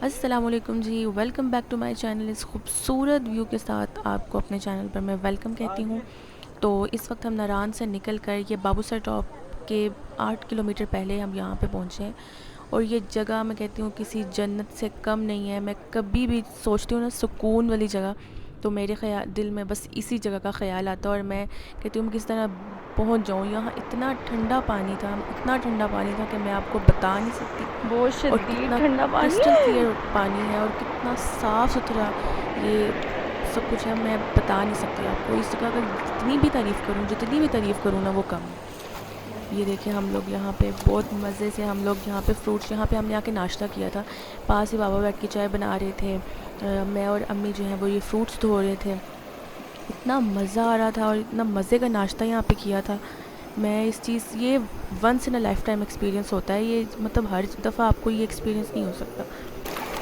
अस्सलामुअलैकुम जी, welcome back to my channel. इस खूबसूरत व्यू के साथ आपको अपने चैनल पर मैं वेलकम कहती हूँ। तो इस वक्त हम नारान से निकल कर ये बाबूसर टॉप के 8 किलोमीटर पहले हम यहाँ पे पहुँचे हैं। और ये जगह मैं कहती हूँ किसी जन्नत से कम नहीं है। मैं कभी भी सोचती हूँ ना सुकून वाली जगह, तो मेरे दिल में बस इसी जगह का ख़्याल आता है और मैं कहती हूँ मैं किस तरह पहुँच जाऊँ। यहाँ इतना ठंडा पानी था, इतना ठंडा पानी था कि मैं आपको बता नहीं सकती। बहुत और शदीद कितना ठंडा पानी क्रिस्टल है। क्लियर पानी है और कितना साफ़ सुथरा ये सब कुछ है, मैं बता नहीं सकती आपको। इस जगह का जितनी भी तारीफ़ करूँ ना वो कम है। ये देखिए हम लोग यहाँ पे बहुत मज़े से हम लोग यहाँ पे फ्रूट्स, यहाँ पे हमने आके नाश्ता किया था। पास ही बाबा बैठ के चाय बना रहे थे। मैं और अम्मी जो हैं वो ये फ्रूट्स धो रहे थे। इतना मज़ा आ रहा था और इतना मज़े का नाश्ता यहाँ पे किया था। मैं इस चीज़ ये once in a lifetime experience होता है ये, मतलब हर दफ़ा आपको ये एक्सपीरियंस नहीं हो सकता।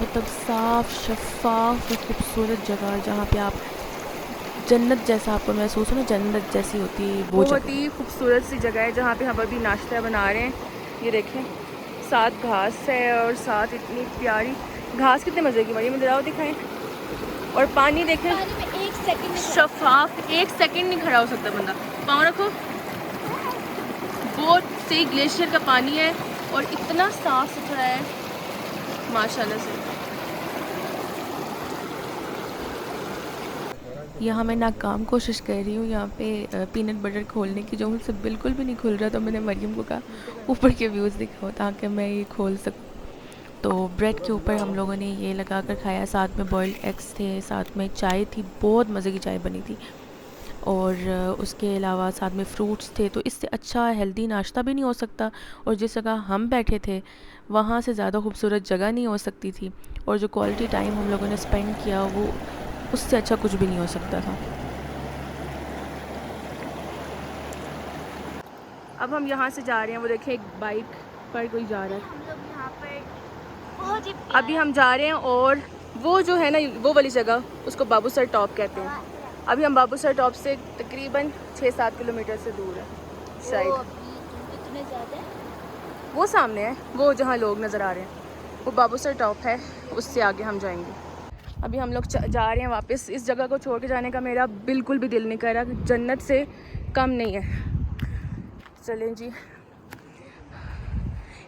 मतलब साफ़ शफ़ाफ़ और खूबसूरत जगह जहाँ पे आप जन्नत जैसा आपको महसूस हो ना, जन्नत जैसी होती है वो बहुत जगह। ही खूबसूरत सी जगह है जहाँ पे हम अभी नाश्ता बना रहे हैं। ये देखें, साथ घास है और साथ इतनी प्यारी घास, कितने मज़े की मरी, मुझे आओ दिखाएं। और पानी देखें, पानी में एक सेकंड में शफाफ, एक सेकंड नहीं खड़ा हो सकता बंदा। पाँव रखो। बहुत सही ग्लेशियर का पानी है और इतना साफ सुथरा है माशाल्लाह से। यहाँ मैं नाकाम कोशिश कर रही हूँ यहाँ पे पीनट बटर खोलने की, जो मुझसे बिल्कुल भी नहीं खुल रहा। तो मैंने मरियम को कहा ऊपर के व्यूज़ दिखाओ ताकि मैं ये खोल सकूँ। तो ब्रेड के ऊपर हम लोगों ने ये लगा कर खाया, साथ में बॉइल्ड एग्स थे, साथ में चाय थी, बहुत मज़े की चाय बनी थी। और उसके अलावा साथ में फ्रूट्स थे। तो इससे अच्छा हेल्दी नाश्ता भी नहीं हो सकता। और जिस जगह हम बैठे थे वहाँ से ज़्यादा खूबसूरत जगह नहीं हो सकती थी। और जो क्वालिटी टाइम हम लोगों ने स्पेंड किया वो उससे अच्छा कुछ भी नहीं हो सकता था। अब हम यहाँ से जा रहे हैं, वो देखें एक बाइक पर कोई जा रहा है। हम लोग यहाँ पर बहुत ही अभी हम जा रहे हैं और वो जो है ना, वो वाली जगह उसको बाबूसर टॉप कहते हैं। अभी हम बाबूसर टॉप से तकरीबन 6-7 किलोमीटर से दूर है शायद। कितने ज़्यादा वो सामने है, वो जहाँ लोग नज़र आ रहे हैं वो बाबूसर टॉप है, उससे आगे हम जाएंगे। अभी हम लोग जा रहे हैं वापस। इस जगह को छोड़ के जाने का मेरा बिल्कुल भी दिल नहीं कर रहा, जन्नत से कम नहीं है। चलें जी,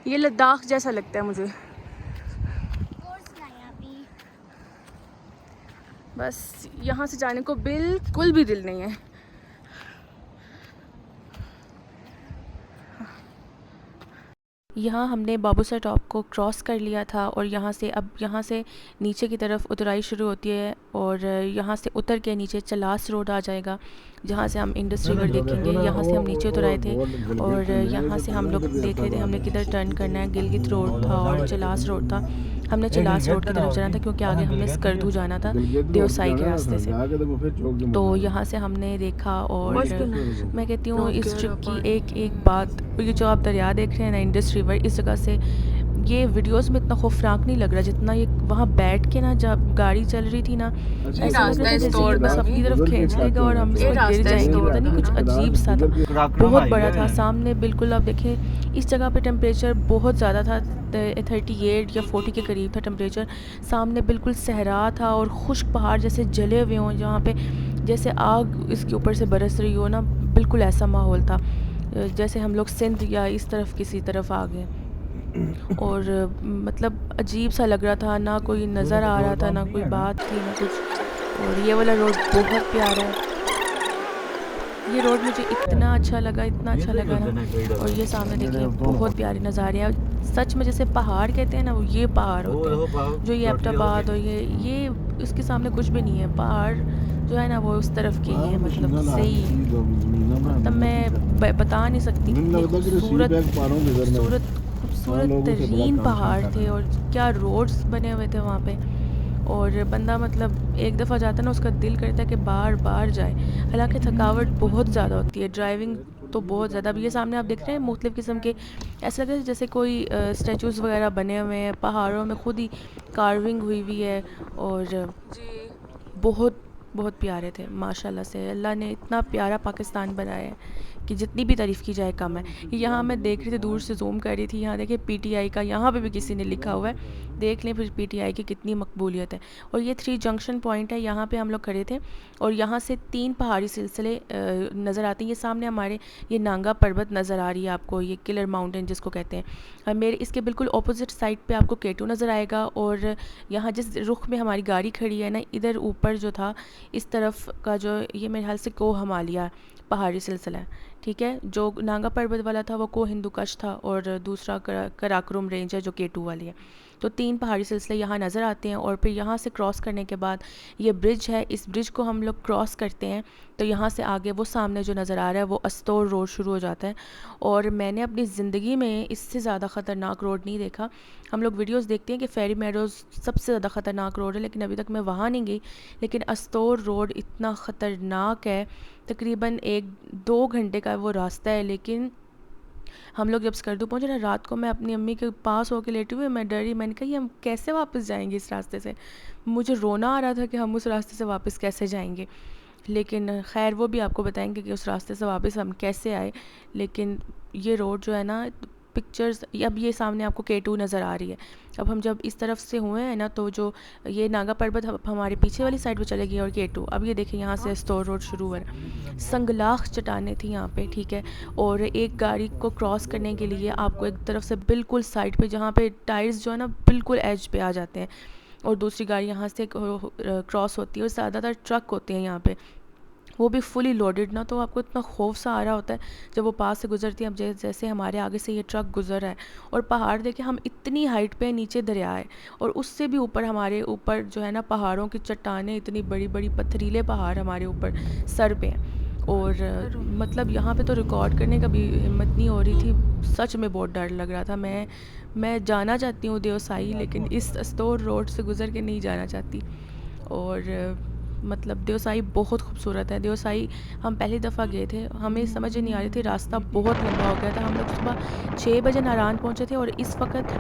ये लद्दाख जैसा लगता है मुझे। कोर्स नहीं अभी। बस यहाँ से जाने को बिल्कुल भी दिल नहीं है। यहाँ हमने बाबूसर टॉप को क्रॉस कर लिया था और यहाँ से नीचे की तरफ उतराई शुरू होती है। और यहाँ से उतर के नीचे चलास रोड आ जाएगा, जहाँ से हम इंडस रिवर देखेंगे। यहाँ से हम नीचे उतर आए थे और यहाँ से हम लोग देख रहे थे हमने किधर टर्न करना है। गिलगित रोड था और चलास रोड था। हमने चलास रोड की तरफ जाना था क्योंकि आगे हमने स्कर्दू जाना था देवसाई के रास्ते से। तो यहाँ से हमने देखा और मैं कहती हूँ इस ट्रिप की एक एक बात, ये जो आप दरिया देख रहे हैं ना, इंडस रिवर, इस जगह से ये वीडियोस में इतना खौफनाक नहीं लग रहा जितना ये वहाँ बैठ के ना, जब गाड़ी चल रही थी ना, ऐसा लग रहा था जैसे ये बस अपनी तरफ खींच लेगा और हम इसमें गिर जाएंगे। पता नहीं, कुछ अजीब सा था, बहुत बड़ा था। सामने बिल्कुल आप देखें इस जगह पे टेम्परेचर बहुत ज़्यादा था, 38 या 40 के करीब था टेम्परेचर। सामने बिल्कुल सहरा था और खुश्क पहाड़ जैसे जले हुए हों, जहाँ पे जैसे आग इसके ऊपर से बरस रही हो ना, बिल्कुल ऐसा माहौल था जैसे हम लोग सिंध या इस तरफ किसी तरफ आ गए। और मतलब अजीब सा लग रहा था, ना कोई नज़र आ रहा था, ना कोई बात थी, ना कुछ। और ये वाला रोड बहुत प्यारा है। ये रोड मुझे इतना अच्छा लगा, इतना अच्छा लगा ना। और ये सामने देखिए बहुत प्यारे नज़ारे हैं। सच में जैसे पहाड़ कहते हैं ना, वो ये पहाड़ होते हैं जो ये एबटाबाद और ये इसके सामने कुछ भी नहीं है। पहाड़ जो है ना वो उस तरफ के ही है, मतलब सही। मतलब मैं बता नहीं सकती कितने खूबसूरत खूबसूरत खूबसूरत तरीन पहाड़ थे और क्या रोड्स बने हुए थे वहाँ पे। और बंदा मतलब एक दफ़ा जाता है ना, उसका दिल करता है कि बार बार जाए। हालांकि थकावट बहुत ज़्यादा होती है, ड्राइविंग तो बहुत ज़्यादा। अब ये सामने आप देख रहे हैं मुख्तलिफ़ किस्म के, ऐसा लग रहा है जैसे कोई स्टैचूज़ वगैरह बने हुए हैं पहाड़ों में, खुद ही कार्विंग हुई हुई है। और बहुत बहुत प्यारे थे माशाल्लाह से। अल्लाह ने इतना प्यारा पाकिस्तान बनाया है कि जितनी भी तारीफ़ की जाए कम है। यहाँ मैं देख रही थी, दूर से जूम कर रही थी, यहाँ देखिए PTI का यहाँ पे भी किसी ने लिखा हुआ है देख लें फिर पीटीआई की कितनी मकबूलियत है। और ये 3 जंक्शन पॉइंट है, यहाँ पे हम लोग खड़े थे और यहाँ से 3 पहाड़ी सिलसिले नज़र आते हैं। ये सामने हमारे ये नांगा पर्वत नज़र आ रही है आपको, ये किलर माउंटेन जिसको कहते हैं। मेरे इसके बिल्कुल ऑपोजिट साइड पे आपको K2 नज़र आएगा। और यहाँ जिस रुख में हमारी गाड़ी खड़ी है ना, इधर ऊपर जो था इस तरफ का जो ये मेरे ख्याल से को हिमालय पहाड़ी सिलसिला है, ठीक है। जो नांगा पर्वत वाला था वो को हिंदू कश था और दूसरा कराकोरम रेंज है जो K2 वाली है। तो 3 पहाड़ी सिलसिले यहाँ नज़र आते हैं। और फिर यहाँ से क्रॉस करने के बाद ये ब्रिज है, इस ब्रिज को हम लोग क्रॉस करते हैं तो यहाँ से आगे वो सामने जो नज़र आ रहा है वो अस्तौर रोड शुरू हो जाता है। और मैंने अपनी ज़िंदगी में इससे ज़्यादा ख़तरनाक रोड नहीं देखा। हम लोग वीडियोस देखते हैं कि फेरी मेडोज़ सबसे ज़्यादा ख़तरनाक रोड है, लेकिन अभी तक मैं वहाँ नहीं गई। लेकिन अस्तौर रोड इतना ख़तरनाक है, तकरीबन 1-2 घंटे का वो रास्ता है। लेकिन हम लोग जब स्कर्दू पहुँचे ना, रात को मैं अपनी अम्मी के पास होकर लेटी हुई, मैं डरी, मैंने कहा ये हम कैसे वापस जाएंगे इस रास्ते से। मुझे रोना आ रहा था कि हम उस रास्ते से वापस कैसे जाएंगे। लेकिन खैर वो भी आपको बताएंगे कि उस रास्ते से वापस हम कैसे आए। लेकिन ये रोड जो है ना, पिक्चर्स अब ये सामने आपको K2 नज़र आ रही है। अब हम जब इस तरफ से हुए हैं ना, तो जो ये नागा पर्वत हमारे पीछे वाली साइड पे चले गई और K2। अब ये देखिए यहाँ से अस्तौर रोड शुरू हुआ है। संगलाख चट्टानें थी यहाँ पे, ठीक है। और एक गाड़ी को क्रॉस करने के लिए आपको एक तरफ से बिल्कुल साइड पे, जहाँ पे टायर्स जो है ना बिल्कुल एज पे आ जाते हैं, और दूसरी गाड़ी यहाँ से क्रॉस होती है। और ज़्यादातर ट्रक होते हैं यहाँ पे, वो भी फुली लोडेड ना, तो आपको इतना खौफ सा आ रहा होता है जब वो पास से गुजरती है। अब जैसे हमारे आगे से ये ट्रक गुजर रहा है और पहाड़ देखे, हम इतनी हाइट पे, नीचे दरिया है और उससे भी ऊपर हमारे ऊपर जो है ना पहाड़ों की चट्टानें, इतनी बड़ी बड़ी पथरीले पहाड़ हमारे ऊपर सर पे हैं। और मतलब यहाँ पे तो रिकॉर्ड करने का भी हिम्मत नहीं हो रही थी, सच में बहुत डर लग रहा था। मैं जाना चाहती हूँ देवसाई, लेकिन इस अस्तौर रोड से गुज़र के नहीं जाना चाहती। और मतलब देवसाई बहुत खूबसूरत है। देवसाई हम पहली दफ़ा गए थे, हमें समझ ही नहीं आ रही थी, रास्ता बहुत लंबा हो गया था। हम लोग सुबह 6 बजे नारायण पहुँचे थे और इस वक्त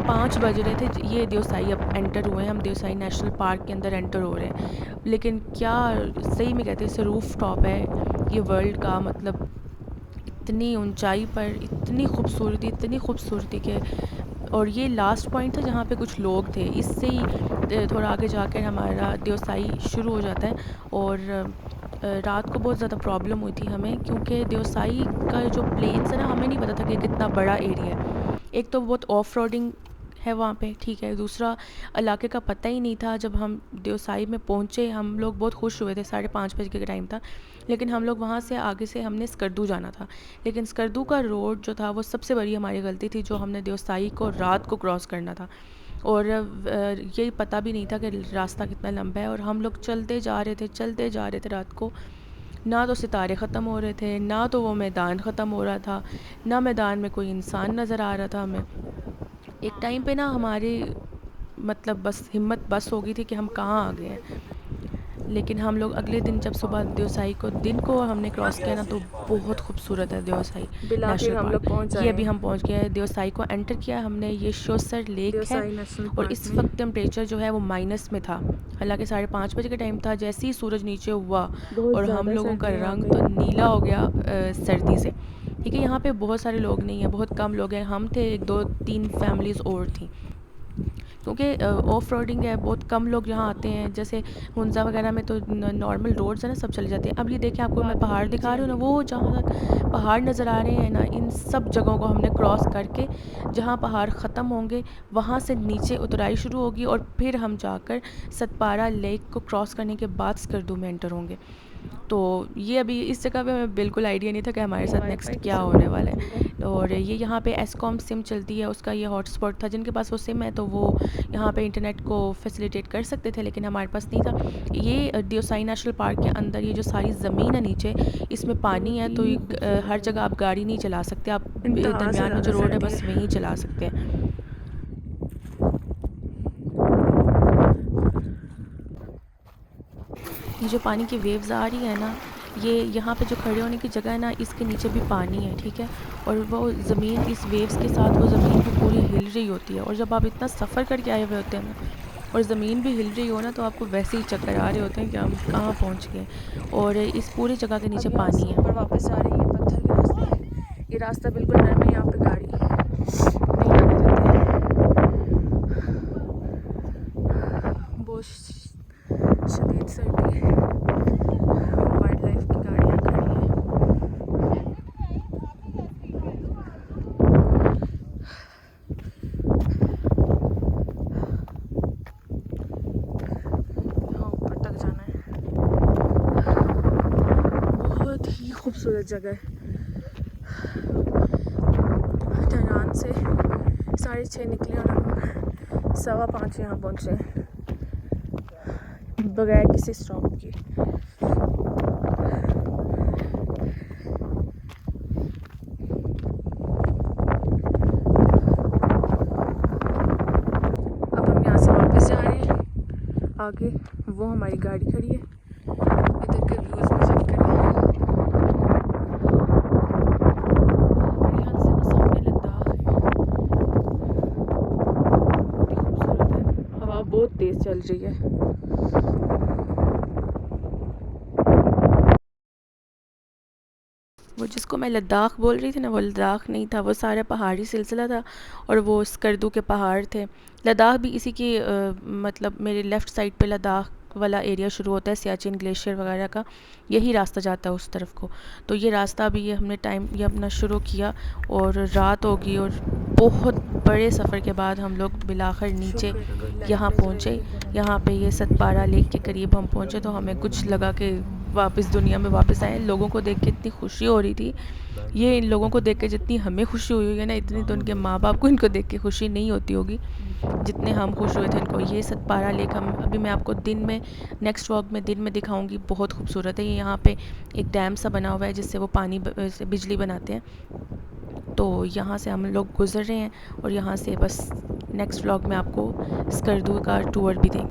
5 बज रहे थे। ये देवसाई अब एंटर हुए हैं, हम देवसाई नेशनल पार्क के अंदर एंटर हो रहे हैं। लेकिन क्या सही में कहते हैं, इसे रूफ टॉप है ये वर्ल्ड का, मतलब इतनी ऊंचाई पर इतनी खूबसूरती के। और ये लास्ट पॉइंट था जहाँ पे कुछ लोग थे, इससे ही थोड़ा आगे जाकर हमारा देवसाई शुरू हो जाता है। और रात को बहुत ज़्यादा प्रॉब्लम हुई थी हमें, क्योंकि देवसाई का जो प्लेन्स है ना, हमें नहीं पता था कि कितना बड़ा एरिया है। एक तो बहुत ऑफ रोडिंग है वहाँ पे, ठीक है। दूसरा इलाके का पता ही नहीं था। जब हम देवसाई में पहुँचे हम लोग बहुत खुश हुए थे, 5:30 बजे का टाइम था। लेकिन हम लोग वहाँ से आगे से हमने स्कर्दू जाना था, लेकिन स्कर्दू का रोड जो था वो सबसे बड़ी हमारी गलती थी, जो हमने देवसाई को रात को क्रॉस करना था। और ये पता भी नहीं था कि रास्ता कितना लंबा है। और हम लोग चलते जा रहे थे रात को, ना तो सितारे ख़त्म हो रहे थे, ना तो वो मैदान ख़त्म हो रहा था, ना मैदान में कोई इंसान नज़र आ रहा था हमें। एक टाइम पे ना हमारी मतलब बस हिम्मत बस हो गई थी कि हम कहाँ आ गए हैं। लेकिन हम लोग अगले दिन जब सुबह देवसाई को दिन को हमने क्रॉस किया ना, तो बहुत खूबसूरत है देवसाई नेशनल हम लोग पहुँच पार्क। ये अभी हम पहुँच गए हैं, देवसाई को एंटर किया हमने। ये शोसर लेक है और इस वक्त टेम्परेचर जो है वो माइनस में था, हालांकि 5:30 बजे का टाइम था। जैसे ही सूरज नीचे हुआ और हम लोगों का रंग तो नीला हो गया सर्दी से, ठीक है। यहाँ पे बहुत सारे लोग नहीं हैं, बहुत कम लोग हैं। हम थे, 1-2-3 फैमिलीज़ और थी, क्योंकि ऑफ रोडिंग है, बहुत कम लोग यहाँ आते हैं। जैसे हुंजा वगैरह में तो नॉर्मल रोड्स है ना, सब चले जाते हैं। अब ये देखिए, आपको मैं पहाड़ दिखा रही हूँ ना, वो जहाँ तक पहाड़ नज़र आ रहे हैं ना, इन सब जगहों को हमने क्रॉस करके, जहाँ पहाड़ ख़त्म होंगे वहाँ से नीचे उतराई शुरू होगी और फिर हम जाकर सतपारा लेक को क्रॉस करने के बाद स्कर्दू में एंटर होंगे। तो ये अभी इस जगह पे हमें बिल्कुल आइडिया नहीं था कि हमारे साथ नेक्स्ट क्या होने वाला है। और ये यहाँ पे एस्कॉम सिम चलती है, उसका ये हॉटस्पॉट था। जिनके पास वो सिम है तो वो यहाँ पे इंटरनेट को फैसिलिटेट कर सकते थे, लेकिन हमारे पास नहीं था। ये देवसाई नेशनल पार्क के अंदर ये जो सारी ज़मीन है नीचे, इसमें पानी है, तो हर जगह आप गाड़ी नहीं चला सकते, आप दरमियान में जो रोड है बस वहीं चला सकते हैं। ये जो पानी की वेव्स आ रही है ना, ये यहाँ पे जो खड़े होने की जगह है ना, इसके नीचे भी पानी है, ठीक है। और वो ज़मीन इस वेव्स के साथ वो ज़मीन भी पूरी हिल रही होती है। और जब आप इतना सफ़र करके आए हुए होते हैं ना, और ज़मीन भी हिल रही हो ना, तो आपको वैसे ही चक्कर आ रहे होते हैं कि हम कहाँ पहुँच गए। और इस पूरी जगह के नीचे पानी है। ऊपर वापस आ रही है, पत्थर के रास्ते, ये रास्ता बिल्कुल नर्म है, यहाँ पे गाड़ी नहीं आने देती है। खूबसूरत जगह है। टहरान से 6:30 निकले और हम 5:15 यहाँ पहुँचे बगैर किसी स्टॉप के। अब हम यहाँ से वापस जा रहे हैं। आगे वो हमारी गाड़ी खड़ी है। इधर के व्यूज़ में चेक करें। मेरे ख्याल से वो सामने लद्दाख है। बहुत ही खूबसूरत है। हवा बहुत तेज़ चल रही है। वो जिसको मैं लद्दाख बोल रही थी ना, वो लद्दाख नहीं था, वो सारा पहाड़ी सिलसिला था और वो स्कर्दू के पहाड़ थे। लद्दाख भी इसी की मतलब मेरे लेफ़्ट साइड पे लद्दाख वाला एरिया शुरू होता है, सियाचिन ग्लेशियर वगैरह का, यही रास्ता जाता है उस तरफ को। तो ये रास्ता भी ये हमने ये अपना शुरू किया और रात हो गई और बहुत बड़े सफ़र के बाद हम लोग बिलाखिर नीचे यहाँ पहुँचे। यहाँ पे ये सतपारा लेक के करीब हम पहुँचे तो हमें कुछ लगा कि वापस दुनिया में वापस आए। लोगों को देख के इतनी खुशी हो रही थी, ये इन लोगों को देख के जितनी हमें खुशी हुई है ना, इतनी तो उनके माँ बाप को इनको देख के खुशी नहीं होती होगी जितने हम खुश हुए थे इनको। ये सतपारा लेक हम अभी मैं आपको दिन में नेक्स्ट व्लॉग में दिन में दिखाऊंगी। बहुत खूबसूरत है ये। यहाँ पे एक डैम सा बना हुआ है जिससे वो पानी से बिजली बनाते हैं। तो यहाँ से हम लोग गुज़र रहे हैं और यहाँ से बस नेक्स्ट व्लॉग में आपको स्कर्दू का टूर भी देंगे।